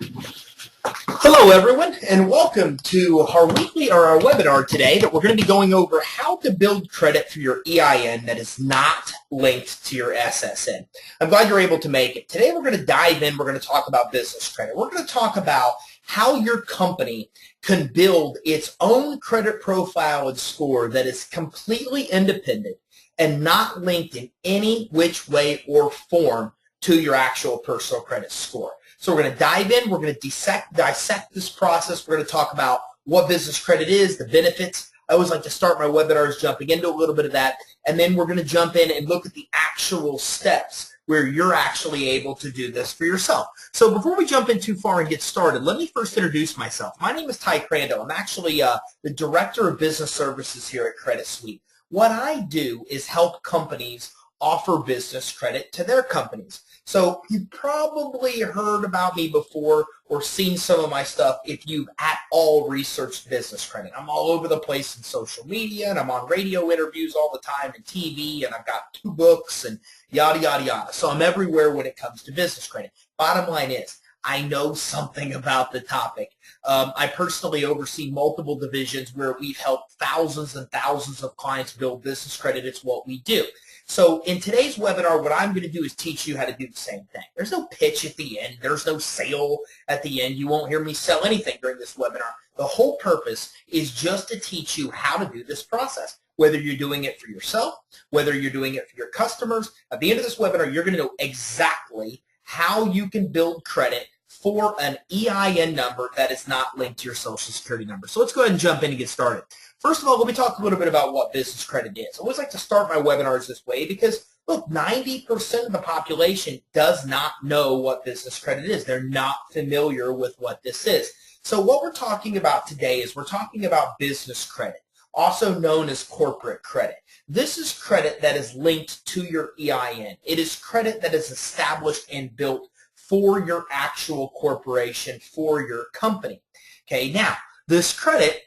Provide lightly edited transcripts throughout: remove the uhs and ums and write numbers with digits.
Hello everyone, and welcome to our weekly or our webinar today that we're going to be going over how to build credit for your EIN that is not linked to your SSN. I'm glad you're able to make it. Today we're going to dive in, we're going to talk about business credit. We're going to talk about how your company can build its own credit profile and score that is completely independent and not linked in any which way or form to your actual personal credit score. So we're going to dive in. We're going to dissect this process. We're going to talk about what business credit is, the benefits. I always like to start my webinars jumping into a little bit of that, and then we're going to jump in and look at the actual steps where you're actually able to do this for yourself. So before we jump in too far and get started, let me first introduce myself. My name is Ty Crandall. I'm actually the Director of Business Services here at Credit Suite. What I do is help companies offer business credit to their companies. So you've probably heard about me before or seen some of my stuff if you've at all researched business credit. I'm all over the place in social media, and I'm on radio interviews all the time and TV, and I've got 2 books and yada, yada, yada. So I'm everywhere when it comes to business credit. Bottom line is, I know something about the topic. I personally oversee multiple divisions where we've helped thousands and thousands of clients build business credit. It's what we do. So in today's webinar, what I'm going to do is teach you how to do the same thing. There's no pitch at the end. There's no sale at the end. You won't hear me sell anything during this webinar. The whole purpose is just to teach you how to do this process, whether you're doing it for yourself, whether you're doing it for your customers. At the end of this webinar, you're going to know exactly how you can build credit for an EIN number that is not linked to your Social Security number. So let's go ahead and jump in and get started. First of all, let me talk a little bit about what business credit is. I always like to start my webinars this way because, look, 90% of the population does not know what business credit is. They're not familiar with what this is. So what we're talking about today is we're talking about business credit, also known as corporate credit. This is credit that is linked to your EIN. It is credit that is established and built for your actual corporation, for your company. Okay, now, this credit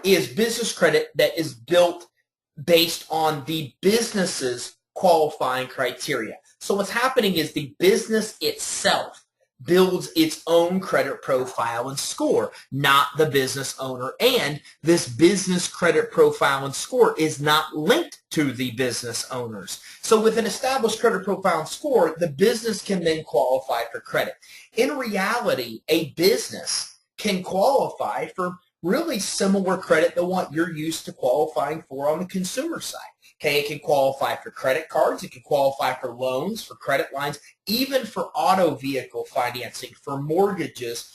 is business credit that is built based on the business's qualifying criteria. So what's happening is the business itself builds its own credit profile and score, not the business owner. And this business credit profile and score is not linked to the business owners. So with an established credit profile and score, the business can then qualify for credit. In reality, a business can qualify for really similar credit to what you're used to qualifying for on the consumer side. Okay, it can qualify for credit cards, it can qualify for loans, for credit lines, even for auto vehicle financing, for mortgages.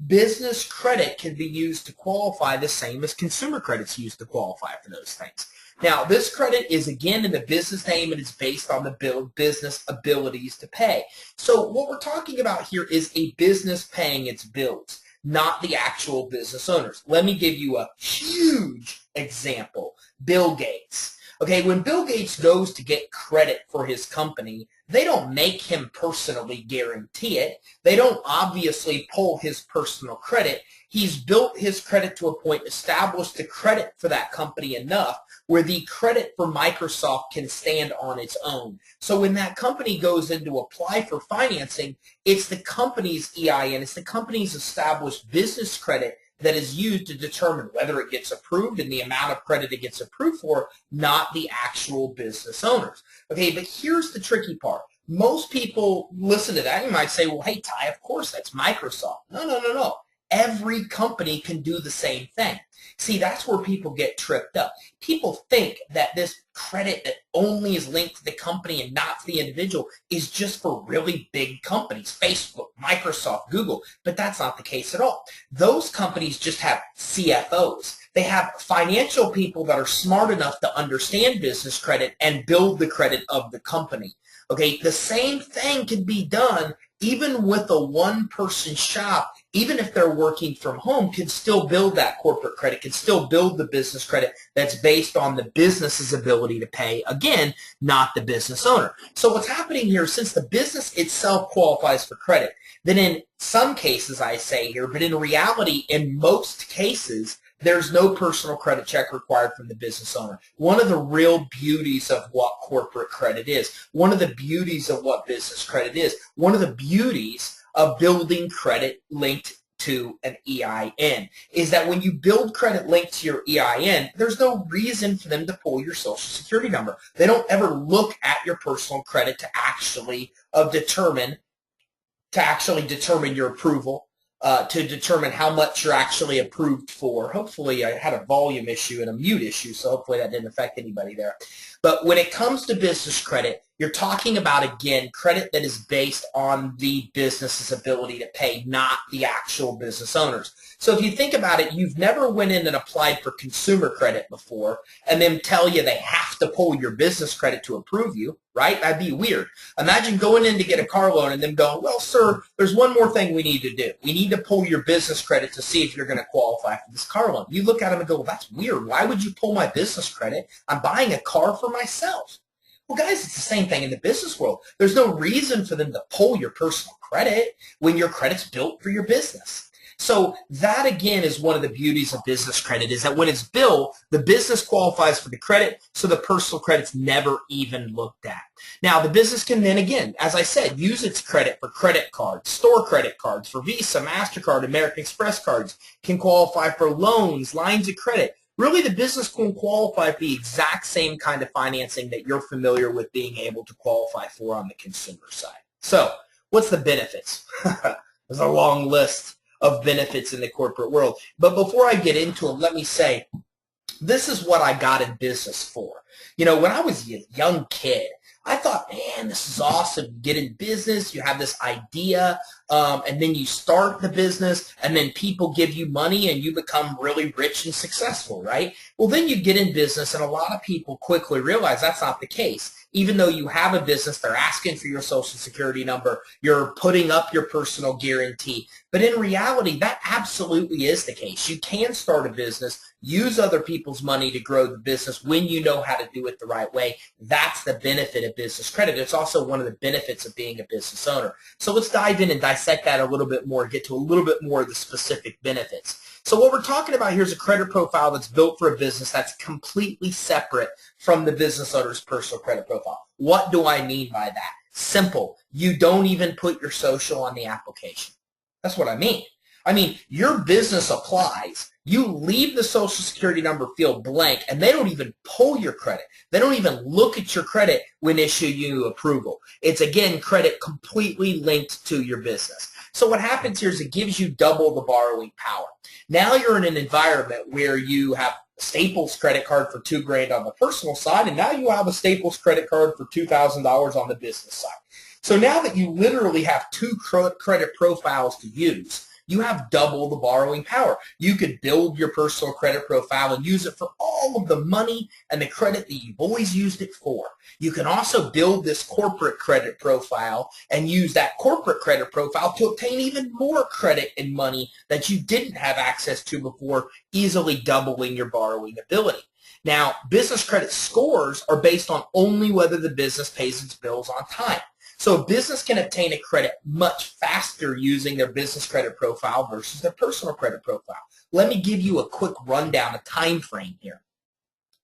Business credit can be used to qualify the same as consumer credit's used to qualify for those things. Now, this credit is, again, in the business name, and it's based on the business abilities to pay. So what we're talking about here is a business paying its bills, not the actual business owners. Let me give you a huge example. Bill Gates. Okay, when Bill Gates goes to get credit for his company, they don't make him personally guarantee it. They don't obviously pull his personal credit. He's built his credit to a point, established the credit for that company enough where the credit for Microsoft can stand on its own. So when that company goes in to apply for financing, it's the company's EIN, it's the company's established business credit that is used to determine whether it gets approved and the amount of credit it gets approved for, not the actual business owners. Okay, but here's the tricky part. Most people listen to that. You might say, well, hey, Ty, of course, that's Microsoft. No. Every company can do the same thing. See, that's where people get tripped up. People think that this credit that only is linked to the company and not to the individual is just for really big companies, Facebook, Microsoft, Google, but that's not the case at all. Those companies just have CFOs. They have financial people that are smart enough to understand business credit and build the credit of the company. Okay, the same thing can be done even with a one-person shop. Even if they're working from home, can still build that corporate credit, can still build the business credit that's based on the business's ability to pay, again, not the business owner. So what's happening here, since the business itself qualifies for credit, then in some cases, I say here, but in reality, in most cases, there's no personal credit check required from the business owner. One of the real beauties of what corporate credit is, one of the beauties of what business credit is, one of the beauties of building credit linked to an EIN is that when you build credit linked to your EIN, there's no reason for them to pull your social security number. They don't ever look at your personal credit to actually determine your approval, to determine how much you're actually approved for. Hopefully, I had a volume issue and a mute issue, so hopefully that didn't affect anybody there. But when it comes to business credit, you're talking about, again, credit that is based on the business's ability to pay, not the actual business owners. So if you think about it, you've never went in and applied for consumer credit before and then tell you they have to pull your business credit to approve you, right? That'd be weird. Imagine going in to get a car loan and them going, well, sir, there's one more thing we need to do. We need to pull your business credit to see if you're going to qualify for this car loan. You look at them and go, well, that's weird. Why would you pull my business credit? I'm buying a car for myself. Well, guys, it's the same thing in the business world. There's no reason for them to pull your personal credit when your credit's built for your business. So that, again, is one of the beauties of business credit, is that when it's built, the business qualifies for the credit, so the personal credit's never even looked at. Now, the business can then, again, as I said, use its credit for credit cards, store credit cards, for Visa, MasterCard, American Express cards, can qualify for loans, lines of credit. Really, the business can qualify for the exact same kind of financing that you're familiar with being able to qualify for on the consumer side. So, what's the benefits? There's a long list of benefits in the corporate world. But before I get into them, let me say, this is what I got in business for. You know, when I was a young kid, I thought, man, this is awesome. You get in business, you have this idea, and then you start the business, and then people give you money, and you become really rich and successful, right? Well, then you get in business, and a lot of people quickly realize that's not the case. Even though you have a business, they're asking for your social security number, you're putting up your personal guarantee. But in reality, that absolutely is the case. You can start a business, use other people's money to grow the business when you know how to do it the right way. That's the benefit of business credit. It's also one of the benefits of being a business owner. So let's dive in and dissect that a little bit more, get to a little bit more of the specific benefits. So what we're talking about here is a credit profile that's built for a business that's completely separate from the business owner's personal credit profile. What do I mean by that? Simple. You don't even put your social on the application. That's what I mean. I mean, your business applies. You leave the social security number field blank, and they don't even pull your credit. They don't even look at your credit when issuing you approval. It's, again, credit completely linked to your business. So what happens here is it gives you double the borrowing power. Now you're in an environment where you have Staples credit card for $2,000 on the personal side, and now you have a Staples credit card for $2,000 on the business side. So now that you literally have two credit profiles to use, you have double the borrowing power. You could build your personal credit profile and use it for all of the money and the credit that you've always used it for. You can also build this corporate credit profile and use that corporate credit profile to obtain even more credit and money that you didn't have access to before, easily doubling your borrowing ability. Now, business credit scores are based on only whether the business pays its bills on time. So a business can obtain a credit much faster using their business credit profile versus their personal credit profile. Let me give you a quick rundown, a time frame here.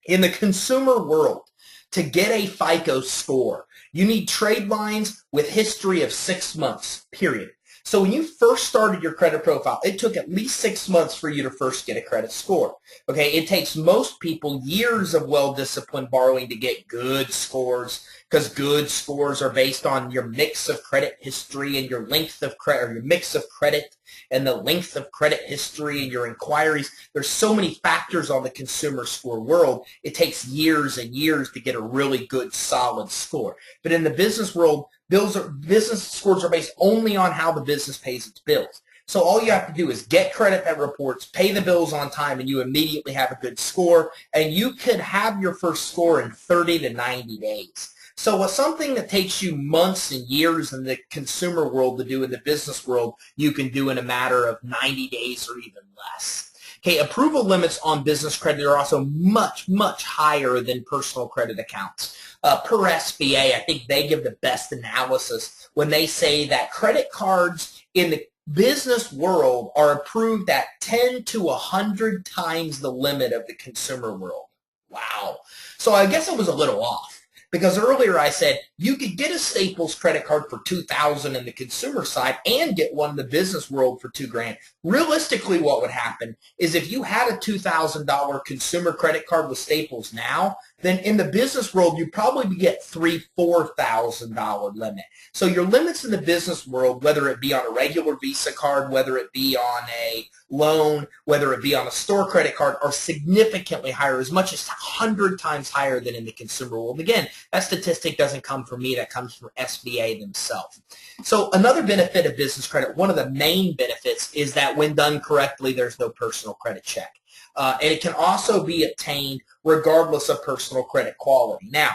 In the consumer world, to get a FICO score, you need trade lines with history of 6 months, period. So when you first started your credit profile, it took at least 6 months for you to first get a credit score. Okay, it takes most people years of well-disciplined borrowing to get good scores, because good scores are based on your mix of credit history and your length of credit, or your mix of credit and the length of credit history and your inquiries. There's so many factors on the consumer score world. It takes years and years to get a really good, solid score. But in the business world, business scores are based only on how the business pays its bills. So all you have to do is get credit that reports, pay the bills on time, and you immediately have a good score. And you could have your first score in 30 to 90 days. So something that takes you months and years in the consumer world to do in the business world, you can do in a matter of 90 days or even less. Okay, approval limits on business credit are also much, much higher than personal credit accounts. Per SBA, I think they give the best analysis when they say that credit cards in the business world are approved at 10 to 100 times the limit of the consumer world. Wow. So I guess I was a little off, because earlier I said You could get a Staples credit card for $2,000 in the consumer side and get one in the business world for $2,000. Realistically, what would happen is if you had a $2,000 consumer credit card with Staples now, then in the business world, you probably get $3,000-$4,000 limit. So your limits in the business world, whether it be on a regular Visa card, whether it be on a loan, whether it be on a store credit card, are significantly higher, as much as 100 times higher than in the consumer world. Again, that statistic doesn't come from me. That comes from SBA themselves. So another benefit of business credit, one of the main benefits, is that when done correctly, there's no personal credit check. And it can also be obtained regardless of personal credit quality. Now,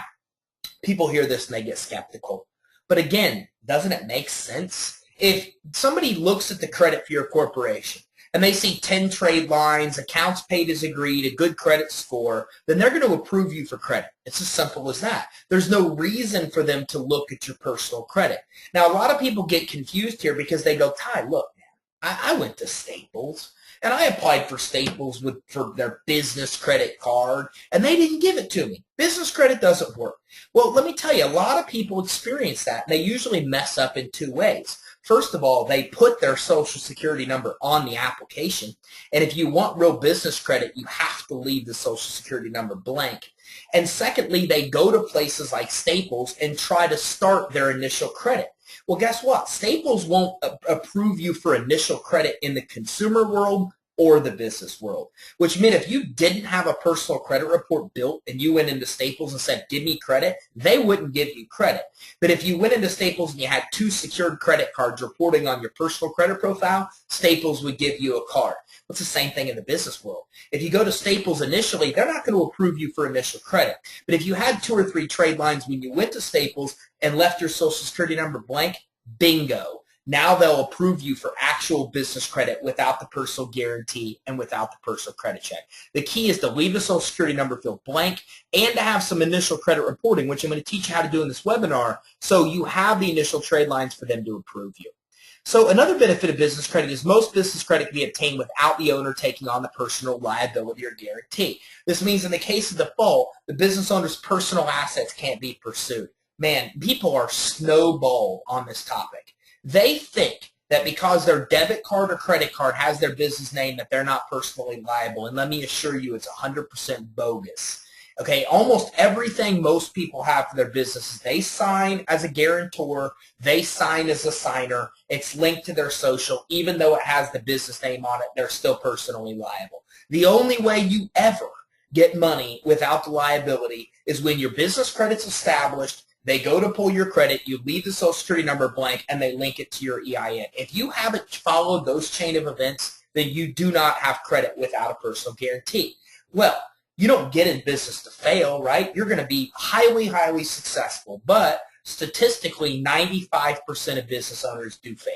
people hear this and they get skeptical. But again, doesn't it make sense? If somebody looks at the credit for your corporation and they see 10 trade lines, accounts paid as agreed, a good credit score, then they're going to approve you for credit. It's as simple as that. There's no reason for them to look at your personal credit. Now, a lot of people get confused here because they go, Ty, look, man, I went to Staples. And I applied for Staples for their business credit card, and they didn't give it to me. Business credit doesn't work. Well, let me tell you, a lot of people experience that, and they usually mess up in two ways. First of all, they put their Social Security number on the application, and if you want real business credit, you have to leave the Social Security number blank. And secondly, they go to places like Staples and try to start their initial credit. Well, guess what? Staples won't approve you for initial credit in the consumer world or the business world, which meant if you didn't have a personal credit report built and you went into Staples and said, give me credit, they wouldn't give you credit. But if you went into Staples and you had 2 secured credit cards reporting on your personal credit profile, Staples would give you a card. It's the same thing in the business world. If you go to Staples initially, they're not going to approve you for initial credit. But if you had 2 or 3 trade lines when you went to Staples and left your Social Security number blank, bingo. Now they'll approve you for actual business credit without the personal guarantee and without the personal credit check. The key is to leave the Social Security number field blank and to have some initial credit reporting, which I'm going to teach you how to do in this webinar, so you have the initial trade lines for them to approve you. So another benefit of business credit is most business credit can be obtained without the owner taking on the personal liability or guarantee. This means in the case of default, the business owner's personal assets can't be pursued. Man, people are snowballed on this topic. They think that because their debit card or credit card has their business name that they're not personally liable. And let me assure you, it's 100% bogus. Okay, almost everything most people have for their businesses, they sign as a guarantor, they sign as a signer, it's linked to their social, even though it has the business name on it, they're still personally liable. The only way you ever get money without the liability is when your business credit's established. They go to pull your credit, you leave the Social Security number blank, and they link it to your EIN. If you haven't followed those chain of events, then you do not have credit without a personal guarantee. Well, you don't get in business to fail, right? You're going to be highly, highly successful, but statistically, 95% of business owners do fail.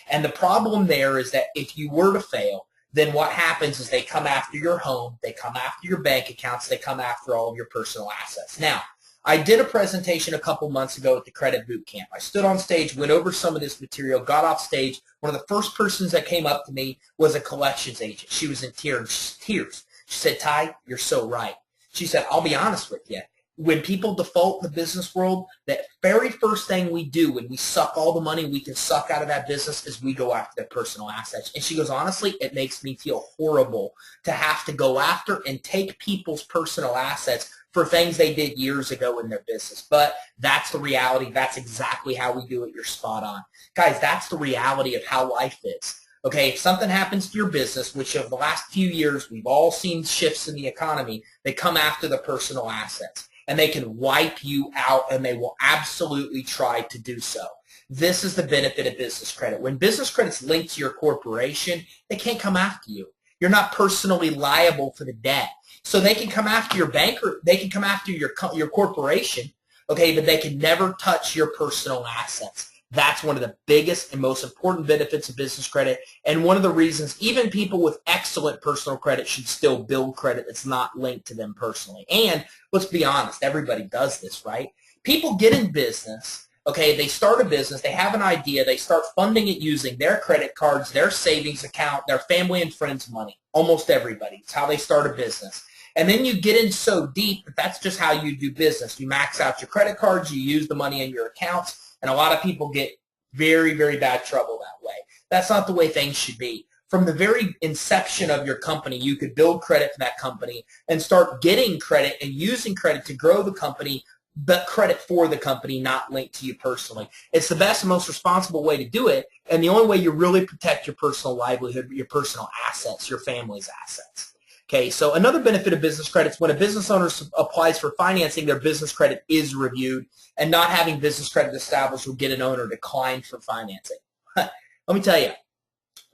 And the problem there is that if you were to fail, then what happens is they come after your home, they come after your bank accounts, they come after all of your personal assets. Now, I did a presentation a couple months ago at the Credit Boot Camp. I stood on stage, went over some of this material, got off stage. One of the first persons that came up to me was a collections agent. She was in tears. She said, Ty, you're so right. She said, I'll be honest with you. When people default in the business world, that very first thing we do when we suck all the money we can suck out of that business is we go after their personal assets. And she goes, honestly, it makes me feel horrible to have to go after and take people's personal assets for things they did years ago in their business. But that's the reality. That's exactly how we do it. You're spot on. Guys, that's the reality of how life is. Okay, if something happens to your business, which over the last few years we've all seen shifts in the economy, they come after the personal assets. And they can wipe you out, and they will absolutely try to do so. This is the benefit of business credit. When business credit's linked to your corporation, they can't come after you. You're not personally liable for the debt. So they can come after your bank, or they can come after your corporation, okay, but they can never touch your personal assets. That's one of the biggest and most important benefits of business credit, and one of the reasons even people with excellent personal credit should still build credit that's not linked to them personally. And let's be honest, everybody does this, right? People get in business, okay, they start a business, they have an idea, they start funding it using their credit cards, their savings account, their family and friends' money. Almost everybody. It's how they start a business. And then you get in so deep that that's just how you do business. You max out your credit cards, you use the money in your accounts, and a lot of people get very, very bad trouble that way. That's not the way things should be. From the very inception of your company, you could build credit for that company and start getting credit and using credit to grow the company, but credit for the company, not linked to you personally. It's the best and most responsible way to do it, and the only way you really protect your personal livelihood, your personal assets, your family's assets. Okay, so another benefit of business credit is when a business owner applies for financing, their business credit is reviewed, and not having business credit established will get an owner declined for financing. Let me tell you,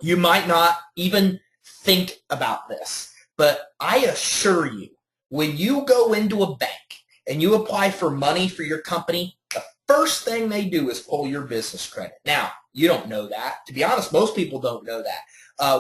you might not even think about this, but I assure you, when you go into a bank and you apply for money for your company, the first thing they do is pull your business credit. Now, you don't know that. To be honest, most people don't know that.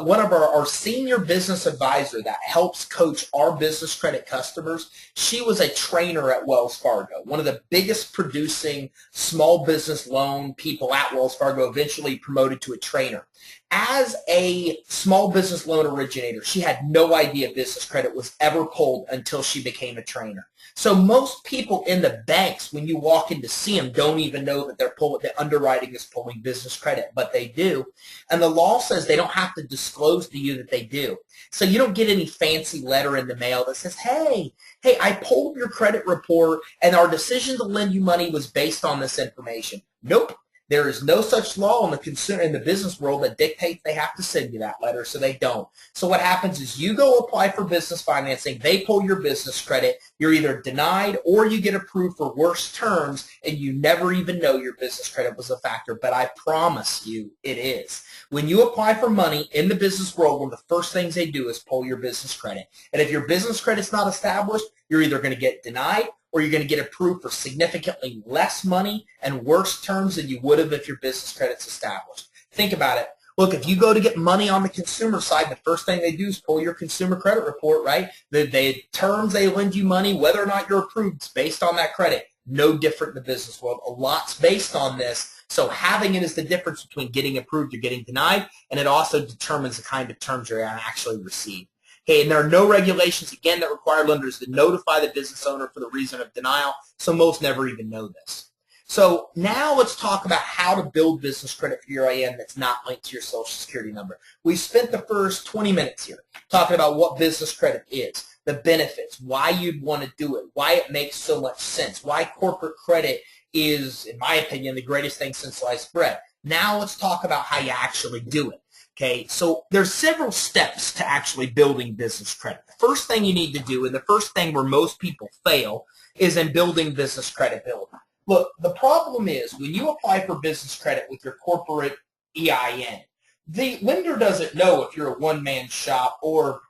One of our senior business advisor that helps coach our business credit customers, she was a trainer at Wells Fargo, one of the biggest producing small business loan people at Wells Fargo, eventually promoted to a trainer. As a small business loan originator, she had no idea business credit was ever pulled until she became a trainer. So most people in the banks, when you walk in to see them, don't even know that the underwriting is pulling business credit, but they do. And the law says they don't have to disclose to you that they do. So you don't get any fancy letter in the mail that says, hey, I pulled your credit report and our decision to lend you money was based on this information. Nope. There is no such law in the business world that dictates they have to send you that letter, so they don't. So what happens is you go apply for business financing, they pull your business credit, you're either denied or you get approved for worse terms, and you never even know your business credit was a factor, but I promise you it is. When you apply for money in the business world, one of the first things they do is pull your business credit. And if your business credit's not established, you're either going to get denied or you're going to get approved for significantly less money and worse terms than you would have if your business credit's established. Think about it. Look, if you go to get money on the consumer side, the first thing they do is pull your consumer credit report, right? The terms they lend you money, whether or not you're approved, is based on that credit. No different in the business world. A lot's based on this. So having it is the difference between getting approved or getting denied, and it also determines the kind of terms you're going to actually receive. Okay, and there are no regulations, again, that require lenders to notify the business owner for the reason of denial, so most never even know this. So now let's talk about how to build business credit for your EIN that's not linked to your Social Security number. We spent the first 20 minutes here talking about what business credit is, the benefits, why you'd want to do it, why it makes so much sense, why corporate credit is, in my opinion, the greatest thing since sliced bread. Now let's talk about how you actually do it. Okay, so there's several steps to actually building business credit. The first thing you need to do, and the first thing where most people fail, is in building business credibility. Look, the problem is when you apply for business credit with your corporate EIN, the lender doesn't know if you're a one-man shop or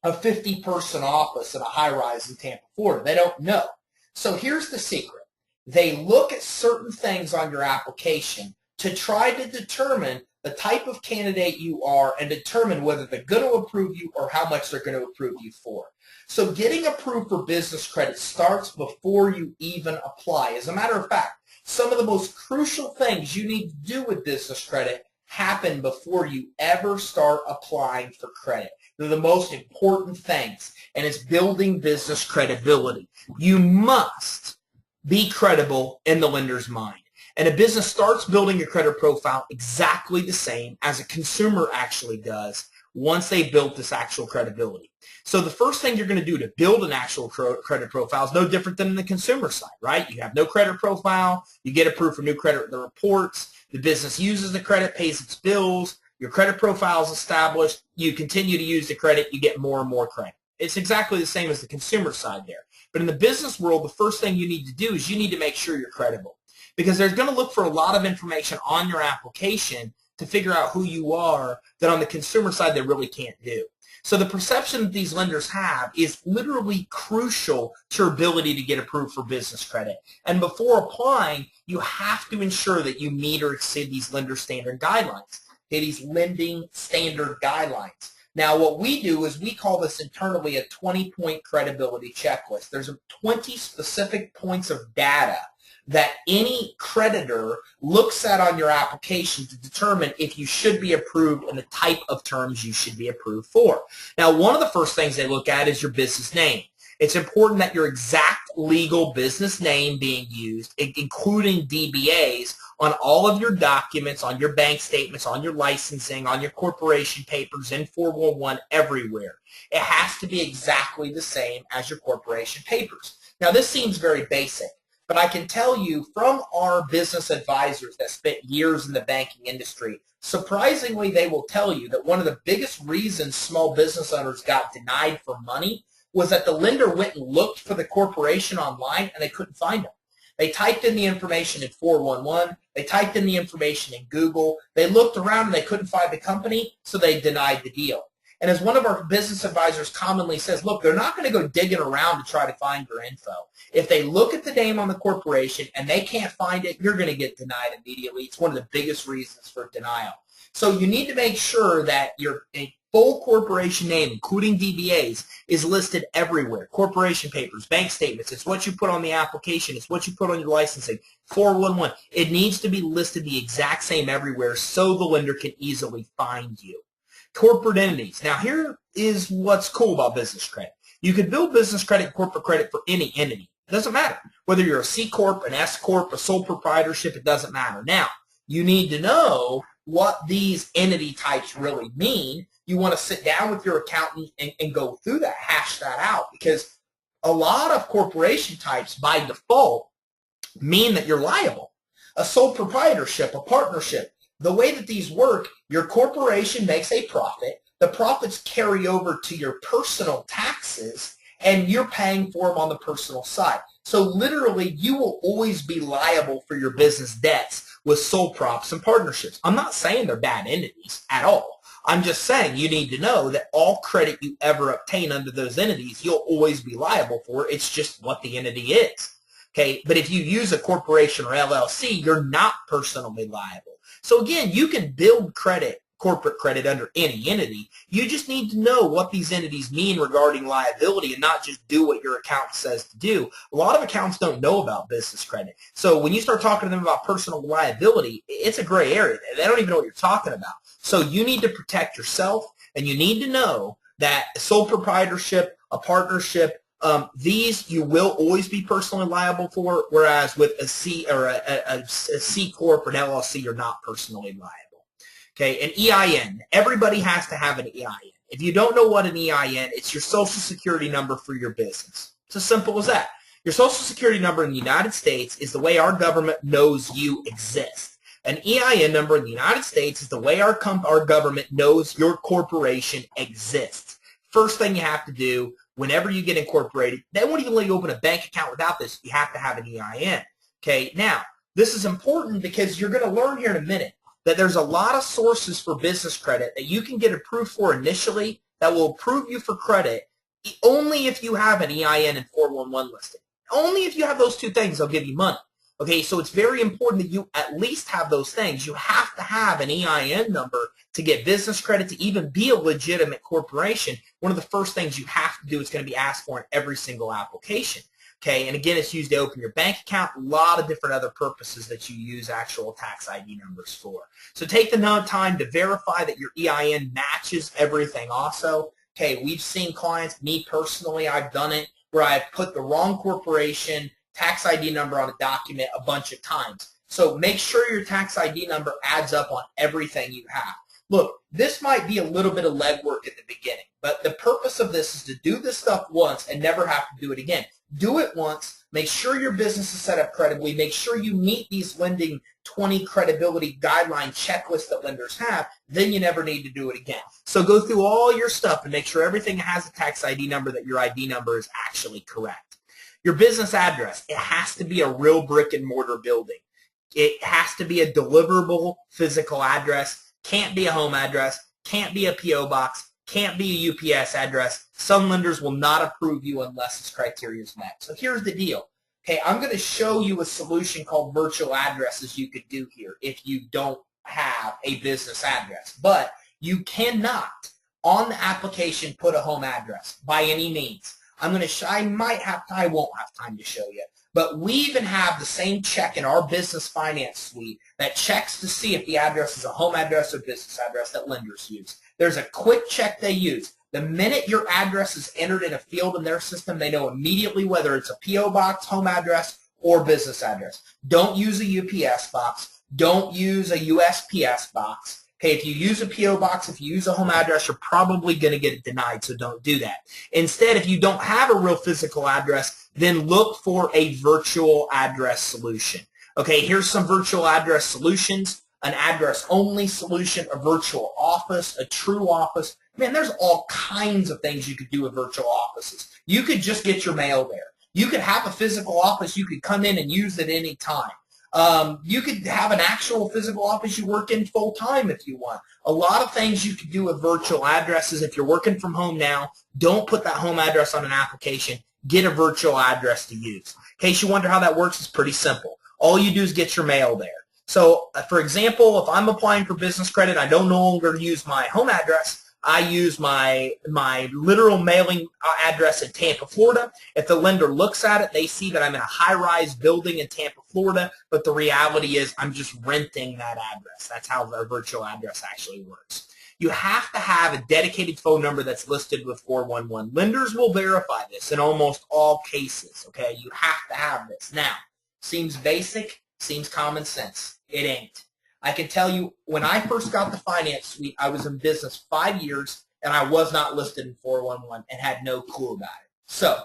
a 50-person office in a high-rise in Tampa, Florida. They don't know. So here's the secret. They look at certain things on your application to try to determine the type of candidate you are and determine whether they're going to approve you or how much they're going to approve you for. So getting approved for business credit starts before you even apply. As a matter of fact, some of the most crucial things you need to do with business credit happen before you ever start applying for credit. They're the most important things, and it's building business credibility. You must be credible in the lender's mind. And a business starts building a credit profile exactly the same as a consumer actually does once they built this actual credibility. So the first thing you're going to do to build an actual credit profile is no different than the consumer side, right? You have no credit profile, you get approved for new credit reports, the business uses the credit, pays its bills, your credit profile is established, you continue to use the credit, you get more and more credit. It's exactly the same as the consumer side there. But in the business world, the first thing you need to do is you need to make sure you're credible, because they're going to look for a lot of information on your application to figure out who you are that on the consumer side they really can't do. So the perception that these lenders have is literally crucial to your ability to get approved for business credit. And before applying, you have to ensure that you meet or exceed these lender standard guidelines, these lending standard guidelines. Now, what we do is we call this internally a 20-point credibility checklist. There's 20 specific points of data that any creditor looks at on your application to determine if you should be approved and the type of terms you should be approved for. Now, one of the first things they look at is your business name. It's important that your exact legal business name being used, including DBAs, on all of your documents, on your bank statements, on your licensing, on your corporation papers, in 411, everywhere. It has to be exactly the same as your corporation papers. Now, this seems very basic, but I can tell you from our business advisors that spent years in the banking industry, surprisingly, they will tell you that one of the biggest reasons small business owners got denied for money was that the lender went and looked for the corporation online and they couldn't find them. They typed in the information in 411. They typed in the information in Google. They looked around and they couldn't find the company, so they denied the deal. And as one of our business advisors commonly says, look, they're not going to go digging around to try to find your info. If they look at the name on the corporation and they can't find it, you're going to get denied immediately. It's one of the biggest reasons for denial. So you need to make sure that your full corporation name, including DBAs, is listed everywhere. Corporation papers, bank statements, it's what you put on the application, it's what you put on your licensing, 411. It needs to be listed the exact same everywhere so the lender can easily find you. Corporate entities. Now, here is what's cool about business credit. You can build business credit, corporate credit for any entity. It doesn't matter. Whether you're a C Corp, an S Corp, a sole proprietorship, it doesn't matter. Now, you need to know what these entity types really mean. You want to sit down with your accountant and go through that, hash that out, because a lot of corporation types by default mean that you're liable. A sole proprietorship, a partnership, the way that these work, your corporation makes a profit, the profits carry over to your personal taxes, and you're paying for them on the personal side. So literally, you will always be liable for your business debts with sole props and partnerships. I'm not saying they're bad entities at all. I'm just saying you need to know that all credit you ever obtain under those entities, you'll always be liable for. It's just what the entity is. Okay, but if you use a corporation or LLC, you're not personally liable. So again, you can build credit, corporate credit, under any entity. You just need to know what these entities mean regarding liability and not just do what your accountant says to do. A lot of accountants don't know about business credit. So when you start talking to them about personal liability, it's a gray area. They don't even know what you're talking about. So you need to protect yourself, and you need to know that a sole proprietorship, a partnership, these you will always be personally liable for, whereas with a C or a C Corp or an LLC, you're not personally liable. Okay, an EIN. Everybody has to have an EIN. If you don't know what an EIN, it's your social security number for your business. It's as simple as that. Your social security number in the United States is the way our government knows you exist. An EIN number in the United States is the way our government knows your corporation exists. First thing you have to do whenever you get incorporated, they won't even let you open a bank account without this. You have to have an EIN. Okay, now, this is important because you're going to learn here in a minute that there's a lot of sources for business credit that you can get approved for initially that will approve you for credit only if you have an EIN and 411 listing. Only if you have those two things, they'll give you money. Okay, so it's very important that you at least have those things. You have to have an EIN number to get business credit to even be a legitimate corporation. One of the first things you have to do is going to be asked for in every single application. Okay, and again, it's used to open your bank account, a lot of different other purposes that you use actual tax ID numbers for. So take the time to verify that your EIN matches everything also. Okay, we've seen clients, me personally, I've done it, where I've put the wrong corporation tax ID number on a document a bunch of times. So make sure your tax ID number adds up on everything you have. Look, this might be a little bit of legwork at the beginning, but the purpose of this is to do this stuff once and never have to do it again. Do it once, make sure your business is set up credibly, make sure you meet these lending 20 credibility guideline checklists that lenders have, then you never need to do it again. So go through all your stuff and make sure everything has a tax ID number, that your ID number is actually correct. Your business address, it has to be a real brick and mortar building. It has to be a deliverable physical address, can't be a home address, can't be a P.O. box, can't be a UPS address. Some lenders will not approve you unless this criteria is met. So here's the deal. Okay, I'm going to show you a solution called virtual addresses you could do here if you don't have a business address. But you cannot, on the application, put a home address by any means. I won't have time to show you, But we even have the same check in our business finance suite that checks to see if the address is a home address or business address that lenders use. There's a quick check they use. The minute your address is entered in a field in their system, they know immediately whether it's a P.O. box, home address, or business address. Don't use a UPS box. Don't use a USPS box. Okay, if you use a P.O. box, if you use a home address, you're probably going to get it denied, so don't do that. Instead, if you don't have a real physical address, then look for a virtual address solution. Okay, here's some virtual address solutions: an address-only solution, a virtual office, a true office. Man, there's all kinds of things you could do with virtual offices. You could just get your mail there. You could have a physical office. You could come in and use it any time. You could have an actual physical office you work in full-time if you want. A lot of things you could do with virtual addresses. If you're working from home now, don't put that home address on an application. Get a virtual address to use. In case you wonder how that works, it's pretty simple. All you do is get your mail there. So, for example, if I'm applying for business credit, I don't no longer use my home address. I use my literal mailing address in Tampa, Florida. If the lender looks at it, they see that I'm in a high-rise building in Tampa, Florida, but the reality is I'm just renting that address. That's how our virtual address actually works. You have to have a dedicated phone number that's listed with 411. Lenders will verify this in almost all cases, okay? You have to have this. Now, seems basic, seems common sense. It ain't. I can tell you, when I first got the finance suite, I was in business 5 years, and I was not listed in 411 and had no clue about it. So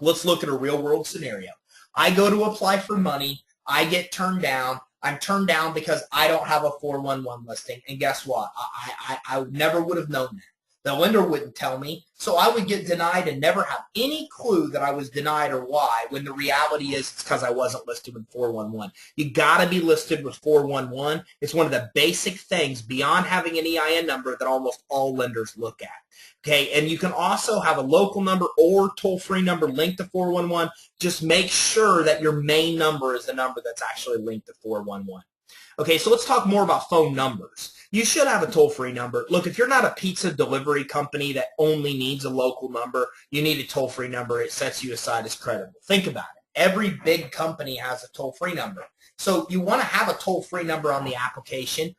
let's look at a real-world scenario. I go to apply for money. I get turned down. I'm turned down because I don't have a 411 listing, and guess what? I never would have known that. The lender wouldn't tell me, so I would get denied and never have any clue that I was denied or why, when the reality is it's because I wasn't listed with 411. You got to be listed with 411. It's one of the basic things beyond having an EIN number that almost all lenders look at. Okay, and you can also have a local number or toll-free number linked to 411. Just make sure that your main number is the number that's actually linked to 411. Okay, so let's talk more about phone numbers. You should have a toll-free number. Look, if you're not a pizza delivery company that only needs a local number, you need a toll-free number. It sets you aside as credible. Think about it. Every big company has a toll-free number. So you want to have a toll-free number on the application,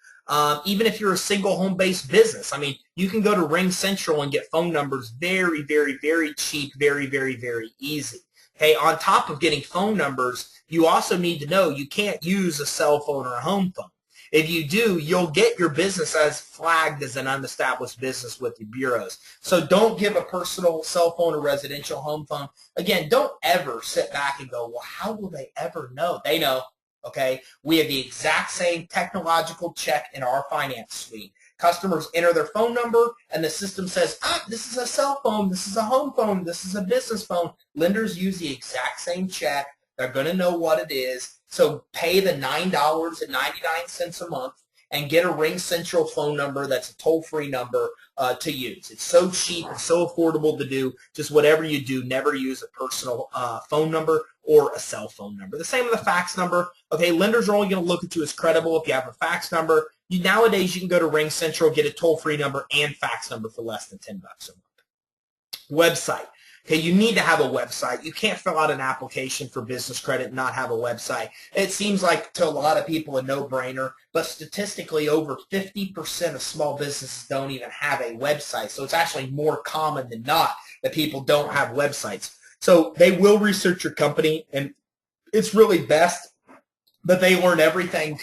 even if you're a single home-based business. I mean, you can go to Ring Central and get phone numbers very, very, very cheap, very, very, very easy. Okay, on top of getting phone numbers, you also need to know you can't use a cell phone or a home phone. If you do, you'll get your business as flagged as an unestablished business with the bureaus. So don't give a personal cell phone or residential home phone. Again, don't ever sit back and go, well, how will they ever know? They know, okay? We have the exact same technological check in our finance suite. Customers enter their phone number, and the system says, this is a cell phone, this is a home phone, this is a business phone. Lenders use the exact same check. They're going to know what it is. So pay the $9.99 a month and get a Ring Central phone number that's a toll-free number to use. It's so cheap and so affordable to do. Just whatever you do, never use a personal phone number or a cell phone number. The same with a fax number. Okay, lenders are only going to look at you as credible if you have a fax number. Nowadays, you can go to Ring Central, get a toll-free number and fax number for less than $10 a month. Website. Okay, you need to have a website. You can't fill out an application for business credit and not have a website. It seems like to a lot of people a no-brainer, but statistically over 50% of small businesses don't even have a website. So it's actually more common than not that people don't have websites. So they will research your company, and it's really best that they learn everything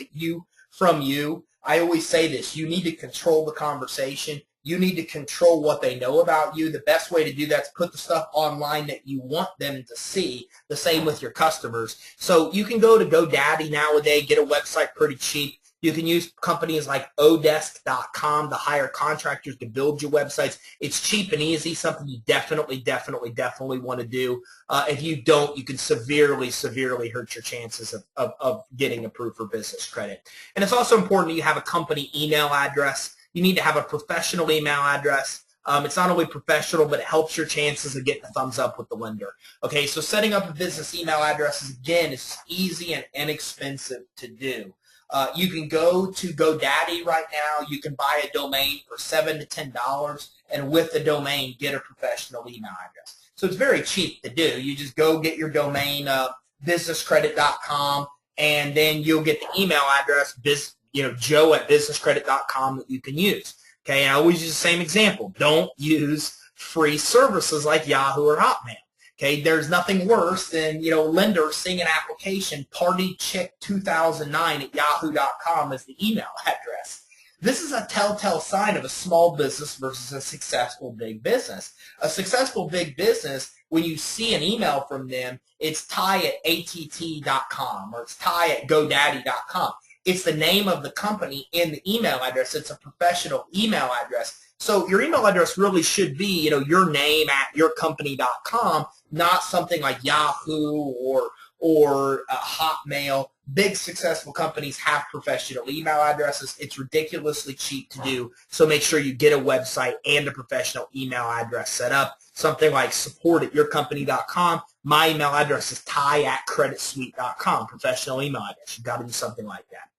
from you. I always say this, you need to control the conversation. You need to control what they know about you. The best way to do that is put the stuff online that you want them to see. The same with your customers. So you can go to GoDaddy nowadays, get a website pretty cheap. You can use companies like odesk.com to hire contractors to build your websites. It's cheap and easy, something you definitely want to do. If you don't, you can severely hurt your chances of getting approved for business credit. And it's also important that you have a company email address. You need to have a professional email address. It's not only professional, but it helps your chances of getting a thumbs up with the lender. Okay, so setting up a business email address is, again, it's easy and inexpensive to do. You can go to GoDaddy right now. You can buy a domain for $7 to $10, and with the domain, get a professional email address. So it's very cheap to do. You just go get your domain. businesscredit.com, and then you'll get the email address, joe@businesscredit.com, that you can use. Okay, and I always use the same example. Don't use free services like Yahoo or Hotmail. Okay, there's nothing worse than, lender seeing an application, partychick2009@yahoo.com as the email address. This is a telltale sign of a small business versus a successful big business. A successful big business, when you see an email from them, it's ty@att.com or it's ty@godaddy.com. It's the name of the company in the email address. It's a professional email address. So your email address really should be, your name at yourcompany.com, not something like Yahoo or Hotmail. Big successful companies have professional email addresses. It's ridiculously cheap to do, so make sure you get a website and a professional email address set up. Something like support@yourcompany.com. My email address is ty@creditsuite.com, professional email address. You've got to do something like that.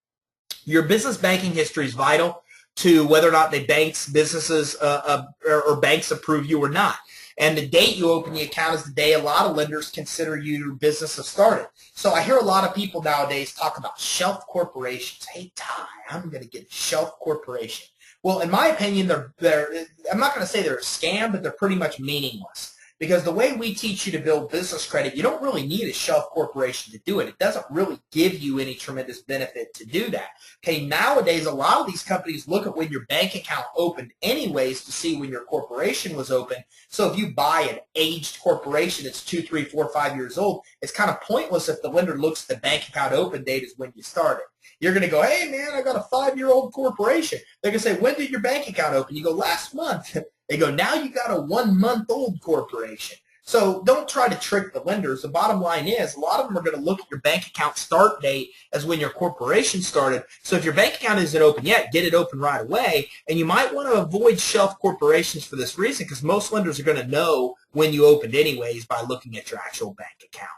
Your business banking history is vital to whether or not businesses or banks approve you or not. And the date you open the account is the day a lot of lenders consider your business has started. So I hear a lot of people nowadays talk about shelf corporations. Hey, Ty, I'm going to get a shelf corporation. Well, in my opinion, I'm not going to say they're a scam, but they're pretty much meaningless. Because the way we teach you to build business credit, you don't really need a shelf corporation to do it. It doesn't really give you any tremendous benefit to do that. Okay, nowadays, a lot of these companies look at when your bank account opened anyways to see when your corporation was open. So if you buy an aged corporation that's 2, 3, 4, 5 years old, it's kind of pointless if the lender looks at the bank account open date is when you started. You're going to go, hey, man, I got a 5-year-old corporation. They're going to say, when did your bank account open? You go, last month. They go, now you got a 1-month-old corporation. So don't try to trick the lenders. The bottom line is a lot of them are going to look at your bank account start date as when your corporation started. So if your bank account isn't open yet, get it open right away. And you might want to avoid shelf corporations for this reason, because most lenders are going to know when you opened anyways by looking at your actual bank account.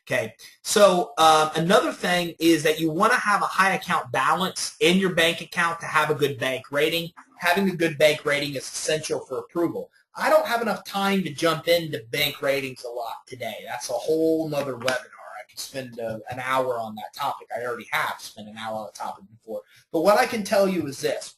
Okay, so another thing is that you want to have a high account balance in your bank account to have a good bank rating. Having a good bank rating is essential for approval. I don't have enough time to jump into bank ratings a lot today. That's a whole nother webinar. I could spend an hour on that topic. I already have spent an hour on the topic before. But what I can tell you is this.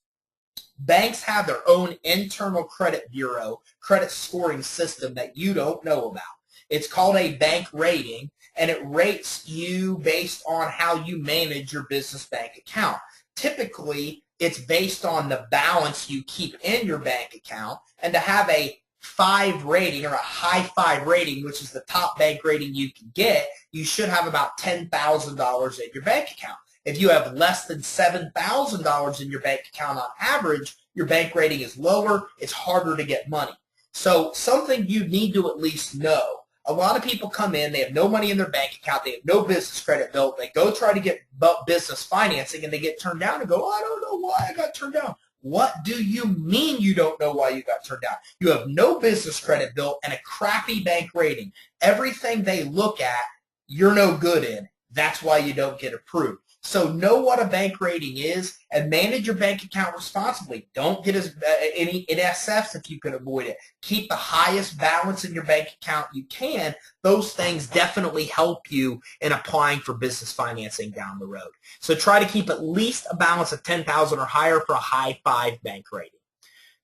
Banks have their own internal credit bureau, credit scoring system that you don't know about. It's called a bank rating, and it rates you based on how you manage your business bank account. Typically, it's based on the balance you keep in your bank account, and to have a 5 rating or a high 5 rating, which is the top bank rating you can get, you should have about $10,000 in your bank account. If you have less than $7,000 in your bank account on average, your bank rating is lower, it's harder to get money. So something you need to at least know. A lot of people come in, they have no money in their bank account, they have no business credit built, they go try to get business financing and they get turned down and go, oh, I don't know why I got turned down. What do you mean you don't know why you got turned down? You have no business credit built and a crappy bank rating. Everything they look at, you're no good in. That's why you don't get approved. So know what a bank rating is and manage your bank account responsibly. Don't get any NSFs if you can avoid it. Keep the highest balance in your bank account you can. Those things definitely help you in applying for business financing down the road. So try to keep at least a balance of $10,000 or higher for a high 5 bank rating.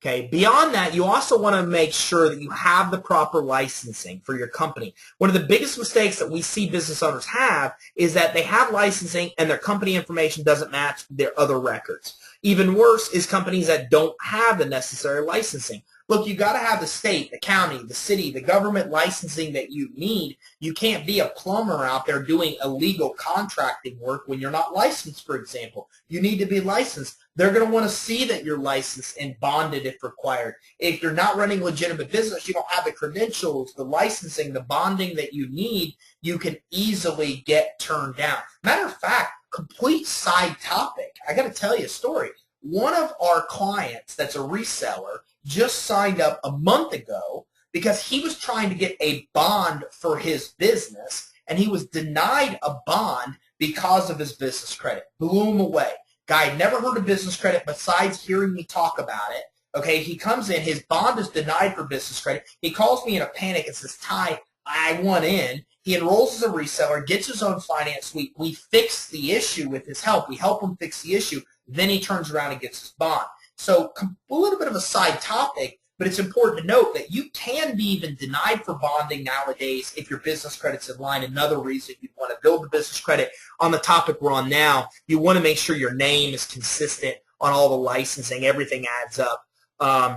Okay. Beyond that, you also want to make sure that you have the proper licensing for your company. One of the biggest mistakes that we see business owners have is that they have licensing and their company information doesn't match their other records. Even worse is companies that don't have the necessary licensing. Look, you got to have the state, the county, the city, the government licensing that you need. You can't be a plumber out there doing illegal contracting work when you're not licensed, for example. You need to be licensed. They're going to want to see that you're licensed and bonded if required. If you're not running legitimate business, you don't have the credentials, the licensing, the bonding that you need, you can easily get turned down. Matter of fact, complete side topic. I got to tell you a story. One of our clients that's a reseller just signed up a month ago because he was trying to get a bond for his business, and he was denied a bond because of his business credit. Blew him away. Guy had never heard of business credit besides hearing me talk about it. Okay, he comes in, his bond is denied for business credit. He calls me in a panic and says, Ty, I want in. He enrolls as a reseller, gets his own finance suite. We fix the issue with his help. We help him fix the issue. Then he turns around and gets his bond. So a little bit of a side topic, but it's important to note that you can be even denied for bonding nowadays if your business credit's in line. Another reason you want to build the business credit on the topic we're on now, you want to make sure your name is consistent on all the licensing. Everything adds up.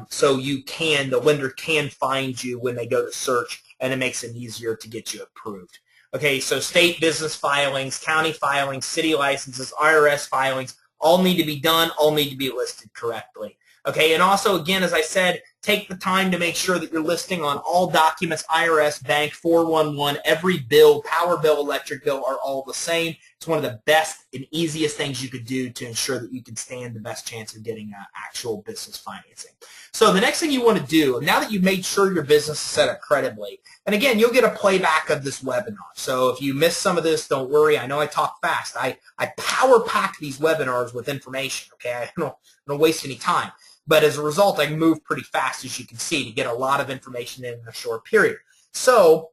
So the lender can find you when they go to search, and it makes it easier to get you approved. Okay, so state business filings, county filings, city licenses, IRS filings, all need to be done, all need to be listed correctly. Okay, and also, again, as I said, take the time to make sure that you're listing on all documents, IRS, bank, 411, every bill, power bill, electric bill are all the same. It's one of the best and easiest things you could do to ensure that you can stand the best chance of getting actual business financing. So the next thing you want to do, now that you've made sure your business is set up creditably, and again, you'll get a playback of this webinar. So if you miss some of this, don't worry. I know I talk fast. I power pack these webinars with information, okay? I don't waste any time. But as a result, I can move pretty fast, as you can see, to get a lot of information in a short period. So